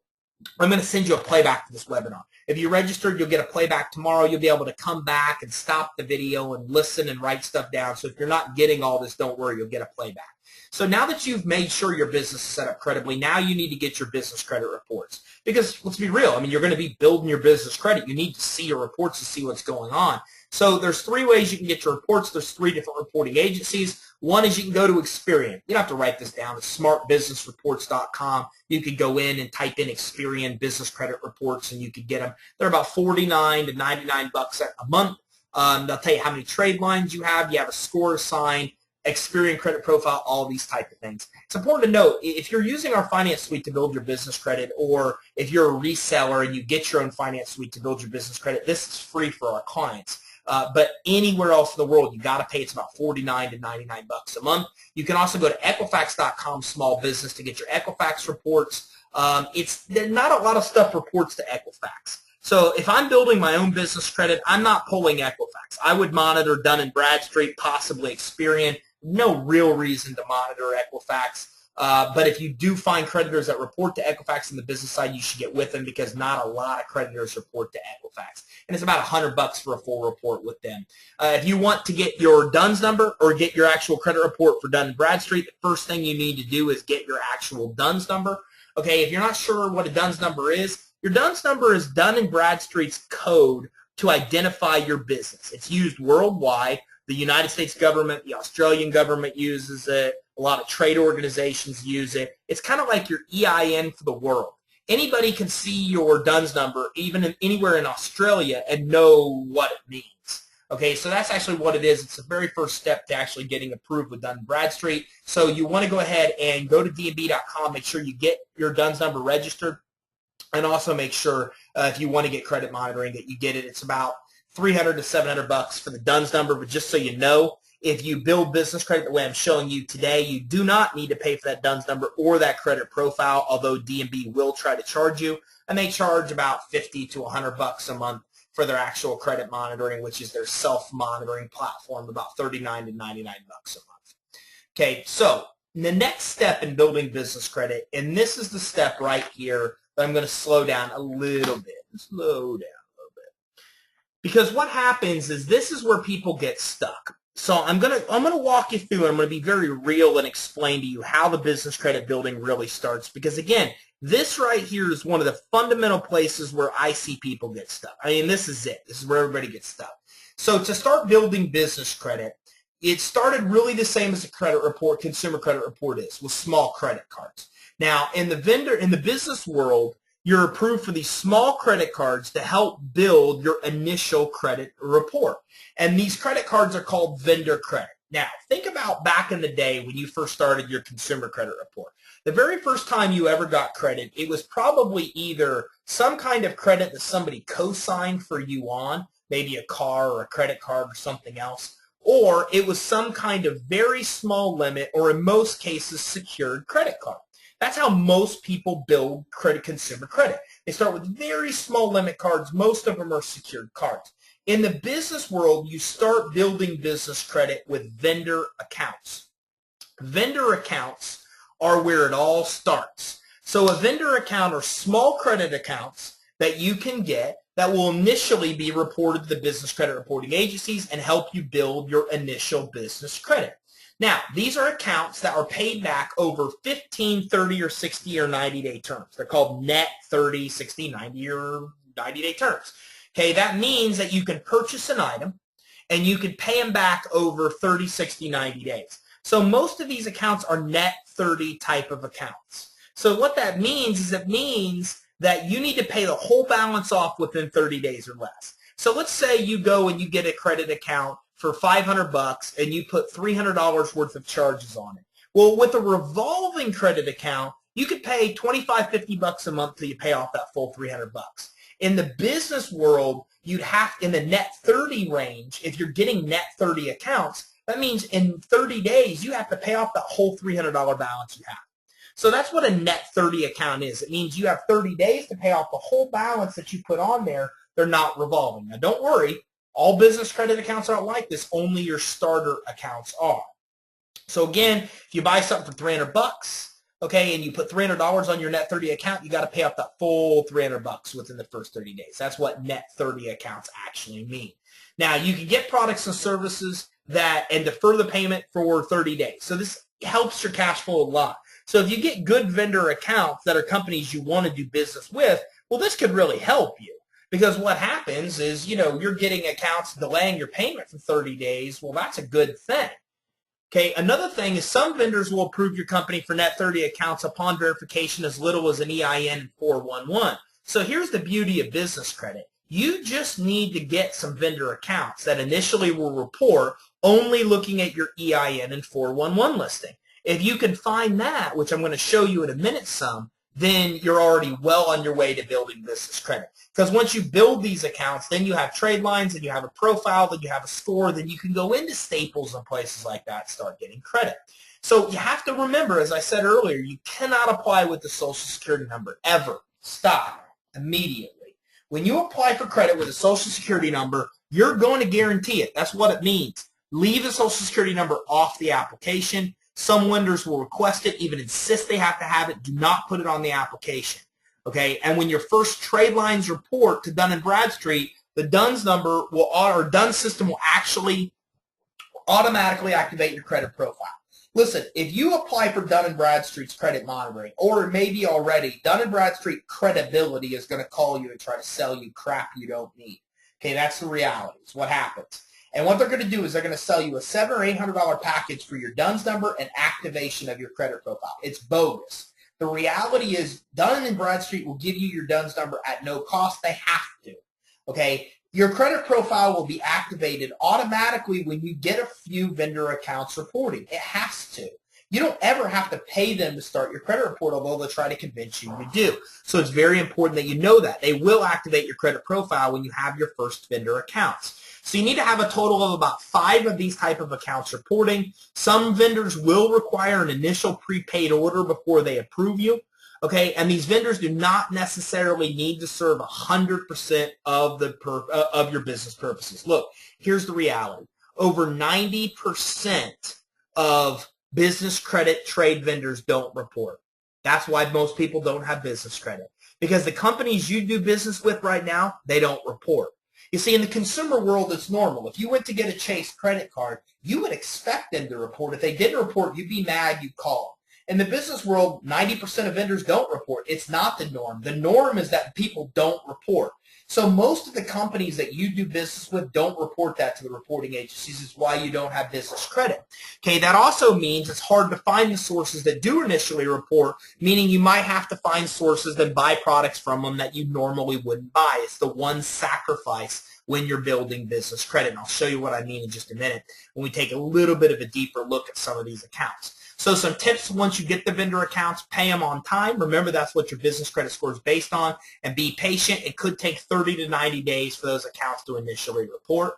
I'm going to send you a playback for this webinar. If you registered, you'll get a playback tomorrow. You'll be able to come back and stop the video and listen and write stuff down. So if you're not getting all this, don't worry, you'll get a playback. So now that you've made sure your business is set up credibly, now you need to get your business credit reports. Because let's be real, I mean, you're going to be building your business credit. You need to see your reports to see what's going on. So there's 3 ways you can get your reports. There's 3 different reporting agencies. One is you can go to Experian. You don't have to write this down. It's smartbusinessreports.com. You could go in and type in Experian business credit reports, and you could get them. They're about $49 to $99 a month. They'll tell you how many trade lines you have a score assigned, Experian credit profile, all these type of things. It's important to note, if you're using our finance suite to build your business credit, or if you're a reseller and you get your own finance suite to build your business credit, this is free for our clients. But anywhere else in the world, you got to pay. It's about $49 to $99 a month. You can also go to Equifax.com small business to get your Equifax reports. There's not a lot of stuff reports to Equifax. So if I'm building my own business credit, I'm not pulling Equifax. I would monitor Dun & Bradstreet, possibly Experian. No real reason to monitor Equifax. But if you do find creditors that report to Equifax on the business side, you should get with them, because not a lot of creditors report to Equifax. And it's about $100 for a full report with them. If you want to get your DUNS number or get your actual credit report for Dun & Bradstreet, the first thing you need to do is get your actual DUNS number. Okay, if you're not sure what a DUNS number is, your DUNS number is Dun & Bradstreet's code to identify your business. It's used worldwide. The United States government, the Australian government uses it. A lot of trade organizations use it. It's kind of like your EIN for the world. Anybody can see your DUNS number, even anywhere in Australia, and know what it means. Okay, so that's actually what it is. It's the very first step to actually getting approved with Dun & Bradstreet. So you want to go ahead and go to dnb.com, make sure you get your DUNS number registered, and also make sure if you want to get credit monitoring that you get it. It's about $300 to $700 for the DUNS number, but just so you know, if you build business credit the way I'm showing you today, you do not need to pay for that DUNS number or that credit profile, although DNB will try to charge you, and they charge about $50 to $100 a month for their actual credit monitoring, which is their self-monitoring platform, about $39 to $99 a month. Okay, so the next step in building business credit, and this is the step right here that I'm going to slow down a little bit. Because what happens is this is where people get stuck. So I'm gonna walk you through, and I'm gonna be very real and explain to you how the business credit building really starts. Because again, this right here is one of the fundamental places where I see people get stuck. I mean, this is it. This is where everybody gets stuck. So to start building business credit, it started really the same as a credit report, consumer credit report is, with small credit cards. Now, in the business world, you're approved for these small credit cards to help build your initial credit report. And these credit cards are called vendor credit. Now, think about back in the day when you first started your consumer credit report. The very first time you ever got credit, it was probably either some kind of credit that somebody co-signed for you on, maybe a car or a credit card or something else, or it was some kind of very small limit, or in most cases, secured credit card. That's how most people build consumer credit. They start with very small limit cards. Most of them are secured cards. In the business world, you start building business credit with vendor accounts. Vendor accounts are where it all starts. So a vendor account are small credit accounts that you can get that will initially be reported to the business credit reporting agencies and help you build your initial business credit. Now, these are accounts that are paid back over 15, 30, or 60, or 90-day terms. They're called net 30, 60, 90, or 90-day terms. Okay, that means that you can purchase an item and you can pay them back over 30, 60, 90 days. So most of these accounts are net 30 type of accounts. So what that means is it means that you need to pay the whole balance off within 30 days or less. So let's say you go and you get a credit account for $500 and you put $300 worth of charges on it. Well, with a revolving credit account, you could pay $25, $50 a month till you pay off that full $300. In the business world, you'd have, in the net 30 range, if you're getting net 30 accounts, that means in 30 days, you have to pay off that whole $300 balance you have. So that's what a net 30 account is. It means you have 30 days to pay off the whole balance that you put on there. They're not revolving. Now, don't worry. All business credit accounts aren't like this. Only your starter accounts are. So again, if you buy something for $300, okay, and you put $300 on your net 30 account, you got to pay off that full $300 within the first 30 days. That's what net 30 accounts actually mean. Now, you can get products and services and defer the payment for 30 days. So this helps your cash flow a lot. So if you get good vendor accounts that are companies you want to do business with, well, this could really help you. Because what happens is, you're getting accounts delaying your payment for 30 days. Well, that's a good thing. Okay, another thing is some vendors will approve your company for net 30 accounts upon verification as little as an EIN and 411. So here's the beauty of business credit. You just need to get some vendor accounts that initially will report only looking at your EIN and 411 listing. If you can find that, which I'm going to show you in a minute then you're already well on your way to building business credit. Because once you build these accounts, then you have trade lines, and you have a profile, then you have a score, then you can go into Staples and places like that and start getting credit. So you have to remember, as I said earlier, you cannot apply with the Social Security number, ever. Stop immediately. When you apply for credit with a Social Security number, you're going to guarantee it. That's what it means. Leave the Social Security number off the application. Some lenders will request it, even insist they have to have it. Do not put it on the application, okay? And when your first trade lines report to Dun & Bradstreet, the DUNS number or DUNS system will actually automatically activate your credit profile. Listen, if you apply for Dun & Bradstreet's credit monitoring, or maybe already, Dun & Bradstreet credibility is going to call you and try to sell you crap you don't need. Okay, that's the reality. It's what happens. And what they're going to do is they're going to sell you a $700 or $800 package for your DUNS number and activation of your credit profile. It's bogus. The reality is Dun & Bradstreet will give you your DUNS number at no cost. They have to. Okay? Your credit profile will be activated automatically when you get a few vendor accounts reporting. It has to. You don't ever have to pay them to start your credit report, although they'll try to convince you to do. So it's very important that you know that. They will activate your credit profile when you have your first vendor accounts. So you need to have a total of about 5 of these type of accounts reporting. Some vendors will require an initial prepaid order before they approve you. Okay, and these vendors do not necessarily need to serve 100% of your business purposes. Look, here's the reality. Over 90% of business credit trade vendors don't report. That's why most people don't have business credit. Because the companies you do business with right now, they don't report. You see, in the consumer world, it's normal. If you went to get a Chase credit card, you would expect them to report. If they didn't report, you'd be mad, you'd call. In the business world, 90% of vendors don't report. It's not the norm. The norm is that people don't report. So most of the companies that you do business with don't report that to the reporting agencies. It's why you don't have business credit. Okay, that also means it's hard to find the sources that do initially report, meaning you might have to find sources that buy products from them that you normally wouldn't buy. It's the one sacrifice when you're building business credit. And I'll show you what I mean in just a minute when we take a little bit of a deeper look at some of these accounts. So some tips: once you get the vendor accounts, pay them on time. Remember, that's what your business credit score is based on. And be patient. It could take 30 to 90 days for those accounts to initially report.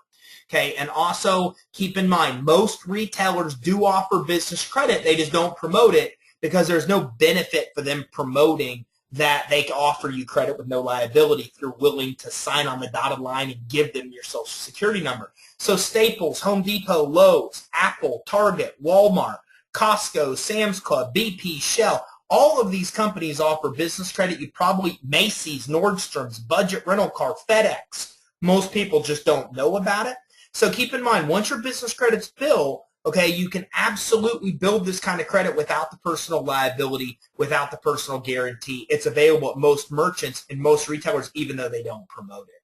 Okay, and also keep in mind, most retailers do offer business credit. They just don't promote it because there's no benefit for them promoting that they can offer you credit with no liability if you're willing to sign on the dotted line and give them your Social Security number. So Staples, Home Depot, Lowe's, Apple, Target, Walmart, Costco, Sam's Club, BP, Shell, All of these companies offer business credit. You probably, Macy's, Nordstrom's, Budget Rental Car, FedEx. Most people just don't know about it. So keep in mind, once your business credit's built, okay, you can absolutely build this kind of credit without the personal liability, without the personal guarantee. It's available at most merchants and most retailers, even though they don't promote it.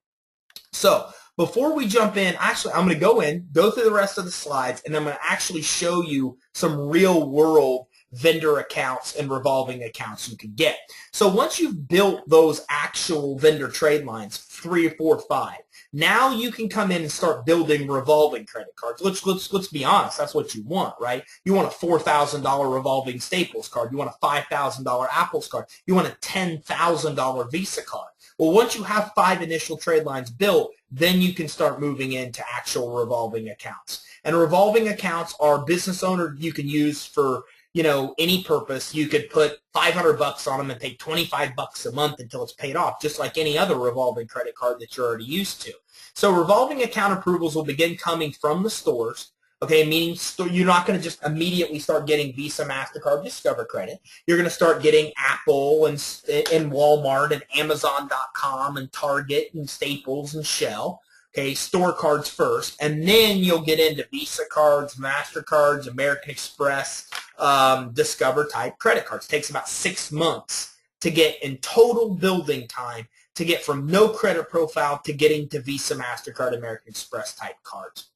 So before we jump in, actually, I'm going to go through the rest of the slides, and I'm going to actually show you some real-world vendor accounts and revolving accounts you can get. So once you've built those actual vendor trade lines, 3 or 4 or 5, now you can come in and start building revolving credit cards. Let's be honest. That's what you want, right? You want a $4,000 revolving Staples card. You want a $5,000 Apple's card. You want a $10,000 Visa card. Well, once you have 5 initial trade lines built, then you can start moving into actual revolving accounts. And revolving accounts are business owner you can use for any purpose. You could put $500 on them and pay $25 a month until it's paid off, just like any other revolving credit card that you're already used to. So revolving account approvals will begin coming from the stores, okay, meaning you're not going to just immediately start getting Visa, MasterCard, Discover credit. You're going to start getting Apple and Walmart and Amazon.com and Target and Staples and Shell. Okay, store cards first, and then you'll get into Visa cards, MasterCards, American Express, Discover type credit cards. It takes about 6 months to get in total building time to get from no credit profile to getting to Visa, MasterCard, American Express type cards.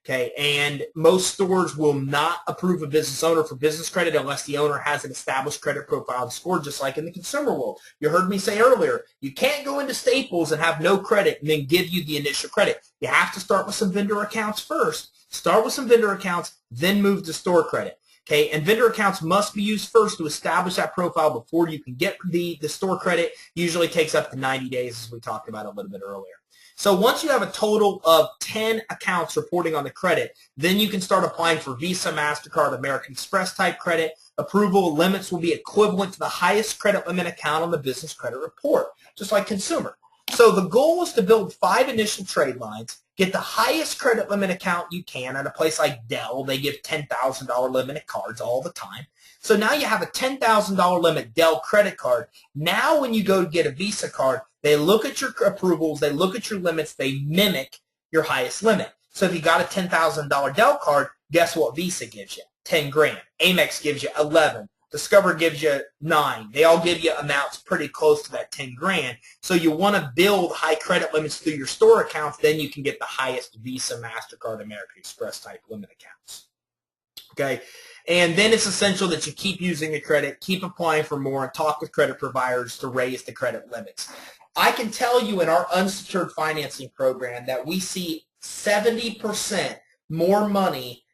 Okay, and most stores will not approve a business owner for business credit unless the owner has an established credit profile and score, just like in the consumer world. You heard me say earlier, you can't go into Staples and have no credit and then give you the initial credit. You have to start with some vendor accounts first. Start with some vendor accounts, then move to store credit. Okay, and vendor accounts must be used first to establish that profile before you can get the store credit. Usually takes up to 90 days, as we talked about a little bit earlier. So once you have a total of 10 accounts reporting on the credit, then you can start applying for Visa, MasterCard, American Express type credit. Approval limits will be equivalent to the highest credit limit account on the business credit report, just like consumer. So the goal is to build 5 initial trade lines, get the highest credit limit account you can at a place like Dell. They give $10,000 limited cards all the time. So now you have a $10,000 limit Dell credit card. Now when you go to get a Visa card, they look at your approvals, they look at your limits, they mimic your highest limit. So if you got a $10,000 Dell card, guess what Visa gives you? 10 grand. Amex gives you 11. Discover gives you 9. They all give you amounts pretty close to that 10 grand. So you want to build high credit limits through your store accounts, then you can get the highest Visa, MasterCard, American Express type limit accounts. Okay, and then it's essential that you keep using the credit, keep applying for more, and talk with credit providers to raise the credit limits. I can tell you in our unsecured financing program that we see 70% more money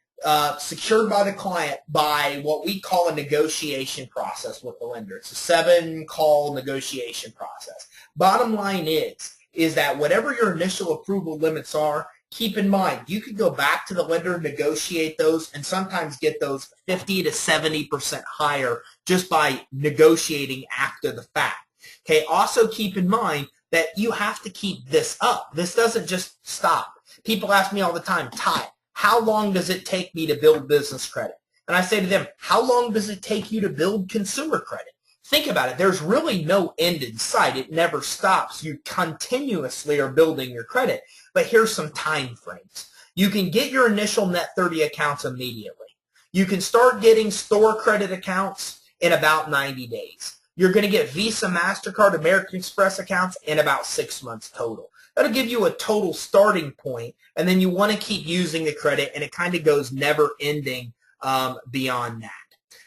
secured by the client by what we call a negotiation process with the lender. It's a 7-call negotiation process. Bottom line is that whatever your initial approval limits are, keep in mind, you could go back to the lender, negotiate those, and sometimes get those 50 to 70% higher just by negotiating after the fact. Okay, also keep in mind that you have to keep this up. This doesn't just stop. People ask me all the time, Ty, how long does it take me to build business credit? And I say to them, how long does it take you to build consumer credit? Think about it. There's really no end in sight. It never stops. You continuously are building your credit. But here's some time frames. You can get your initial net 30 accounts immediately. You can start getting store credit accounts in about 90 days. You're going to get Visa, MasterCard, American Express accounts in about 6 months total. That'll give you a total starting point, and then you want to keep using the credit, and it kind of goes never-ending beyond that.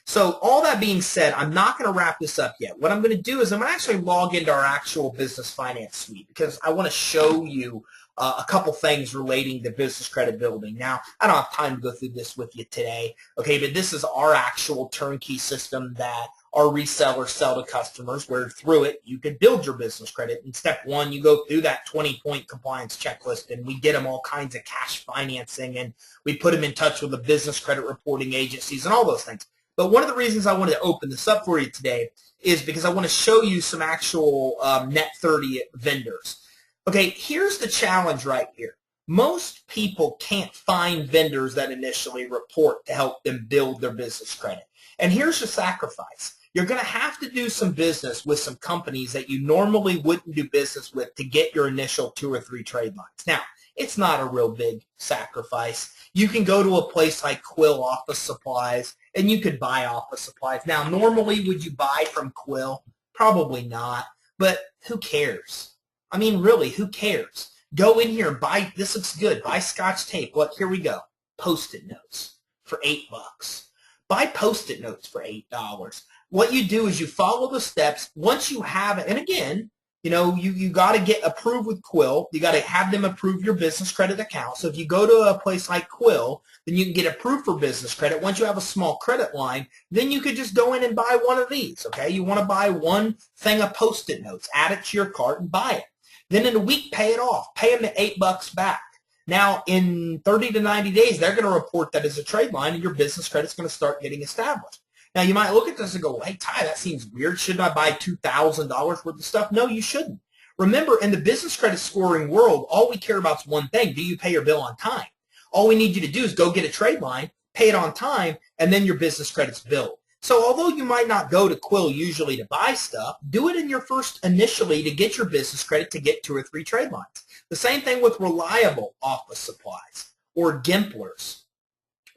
So all that being said, I'm not going to wrap this up yet. What I'm going to do is I'm going to actually log into our actual business finance suite because I want to show you a couple things relating to business credit building. Now, I don't have time to go through this with you today, okay, but this is our actual turnkey system that our resellers sell to customers, where through it you can build your business credit. In step 1, you go through that 20-point compliance checklist, and we get them all kinds of cash financing, and we put them in touch with the business credit reporting agencies and all those things. But one of the reasons I wanted to open this up for you today is because I want to show you some actual net 30 vendors. Okay, here's the challenge right here. Most people can't find vendors that initially report to help them build their business credit. And here's the sacrifice. you're going to have to do some business with some companies that you normally wouldn't do business with to get your initial 2 or 3 trade lines. Now, it's not a real big sacrifice. You can go to a place like Quill Office Supplies, and you could buy office supplies. Now, normally, would you buy from Quill? Probably not, but who cares? I mean, really, who cares? Go in here and buy, this looks good, buy Scotch tape. Look, here we go. Post-it notes for $8. Buy Post-it notes for $8. What you do is you follow the steps. Once you have it, and again, you know, you got to get approved with Quill. You got to have them approve your business credit account. So if you go to a place like Quill, then you can get approved for business credit. Once you have a small credit line, then you could just go in and buy one of these, okay? You want to buy one thing of Post-it notes, add it to your cart and buy it. Then in a week, pay it off. Pay them the $8 back. Now, in 30 to 90 days, they're going to report that as a trade line, and your business credit's going to start getting established. Now, you might look at this and go, well, hey, Ty, that seems weird. Shouldn't I buy $2,000 worth of stuff? No, you shouldn't. Remember, in the business credit scoring world, all we care about is one thing. Do you pay your bill on time? All we need you to do is go get a trade line, pay it on time, and then your business credit's billed. So although you might not go to Quill usually to buy stuff, do it in your first initially to get your business credit to get 2 or 3 trade lines. The same thing with reliable office supplies or Gimplers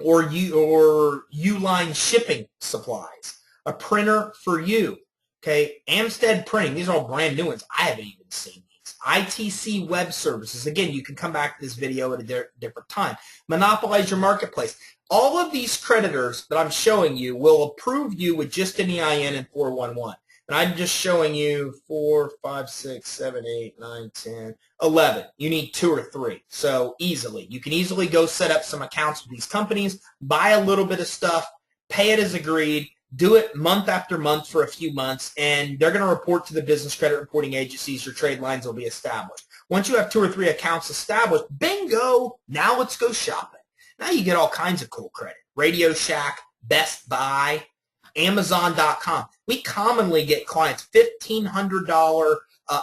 or Uline shipping supplies, a printer for you, okay, Amstead Printing. These are all brand new ones. I haven't even seen these. ITC Web Services. Again, you can come back to this video at a different time. Monopolize Your Marketplace. All of these creditors that I'm showing you will approve you with just an EIN and 411. And I'm just showing you 4, 5, 6, 7, 8, 9, 10, 11. You need 2 or 3. So easily. You can easily go set up some accounts with these companies, buy a little bit of stuff, pay it as agreed, do it month after month for a few months, and they're going to report to the business credit reporting agencies. Your trade lines will be established. Once you have 2 or 3 accounts established, bingo, now let's go shopping. Now you get all kinds of cool credit. Radio Shack, Best Buy, Amazon.com. We commonly get clients $1,500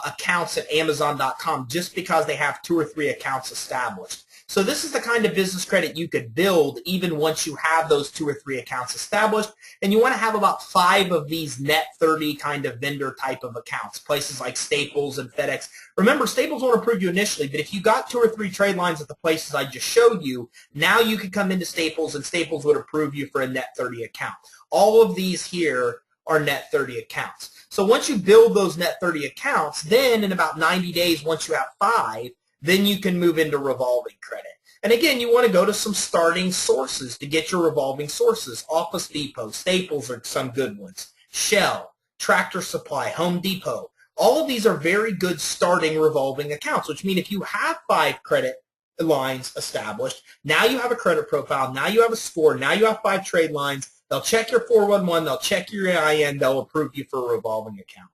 accounts at Amazon.com just because they have 2 or 3 accounts established. So this is the kind of business credit you could build even once you have those 2 or 3 accounts established. And you want to have about 5 of these net 30 kind of vendor type of accounts, places like Staples and FedEx. Remember, Staples won't approve you initially, but if you got 2 or 3 trade lines at the places I just showed you, now you could come into Staples and Staples would approve you for a net 30 account. All of these here are net 30 accounts. So once you build those net 30 accounts, then in about 90 days, once you have 5, then you can move into revolving credit. And again, you want to go to some starting sources to get your revolving sources. Office Depot, Staples are some good ones. Shell, Tractor Supply, Home Depot. All of these are very good starting revolving accounts, which mean if you have 5 credit lines established, now you have a credit profile, now you have a score, now you have 5 trade lines. They'll check your 411, they'll check your EIN, they'll approve you for a revolving account.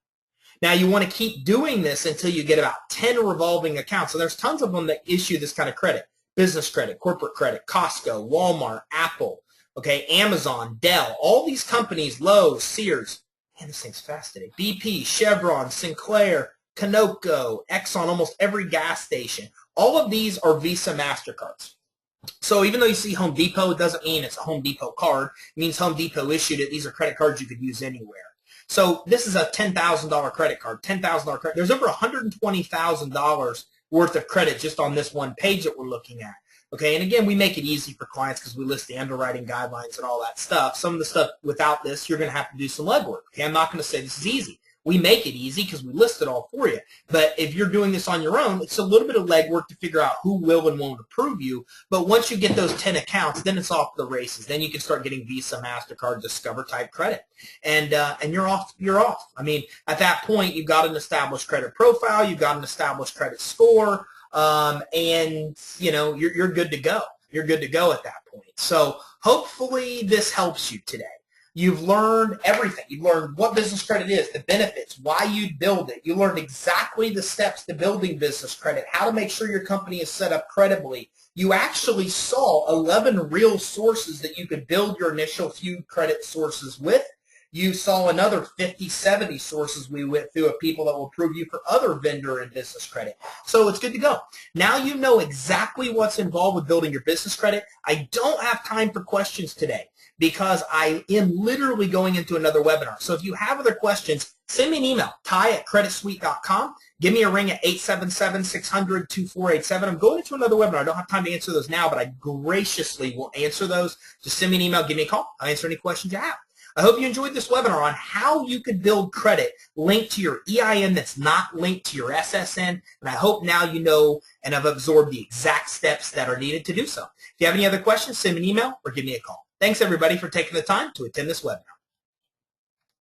Now, you want to keep doing this until you get about 10 revolving accounts. So there's tons of them that issue this kind of credit. Business credit, corporate credit, Costco, Walmart, Apple, okay, Amazon, Dell, all these companies, Lowe's, Sears. Man, this thing's fast today. BP, Chevron, Sinclair, Conoco, Exxon, almost every gas station. All of these are Visa MasterCards. So even though you see Home Depot, it doesn't mean it's a Home Depot card. It means Home Depot issued it. These are credit cards you could use anywhere. So this is a $10,000 credit card, $10,000 credit. There's over $120,000 worth of credit just on this one page that we're looking at. Okay, and again, we make it easy for clients because we list the underwriting guidelines and all that stuff. Some of the stuff without this, you're going to have to do some legwork. Okay, I'm not going to say this is easy. We make it easy because we list it all for you. But if you're doing this on your own, it's a little bit of legwork to figure out who will and won't approve you. But once you get those 10 accounts, then it's off the races. Then you can start getting Visa, MasterCard, Discover type credit. And you're off. You're off. I mean, at that point, you've got an established credit profile. You've got an established credit score. And, you know, you're good to go. You're good to go at that point. So hopefully this helps you today. You've learned everything. You've learned what business credit is, the benefits, why you build it. You learned exactly the steps to building business credit, how to make sure your company is set up credibly. You actually saw 11 real sources that you could build your initial few credit sources with. You saw another 50, 70 sources we went through of people that will approve you for other vendor and business credit. So it's good to go. Now you know exactly what's involved with building your business credit. I don't have time for questions today. because I am literally going into another webinar. So if you have other questions, send me an email, ty@creditsuite.com. Give me a ring at 877-600-2487. I'm going into another webinar. I don't have time to answer those now, but I graciously will answer those. Just send me an email, give me a call. I'll answer any questions you have. I hope you enjoyed this webinar on how you could build credit linked to your EIN that's not linked to your SSN, and I hope now you know and have absorbed the exact steps that are needed to do so. If you have any other questions, send me an email or give me a call. Thanks, everybody, for taking the time to attend this webinar.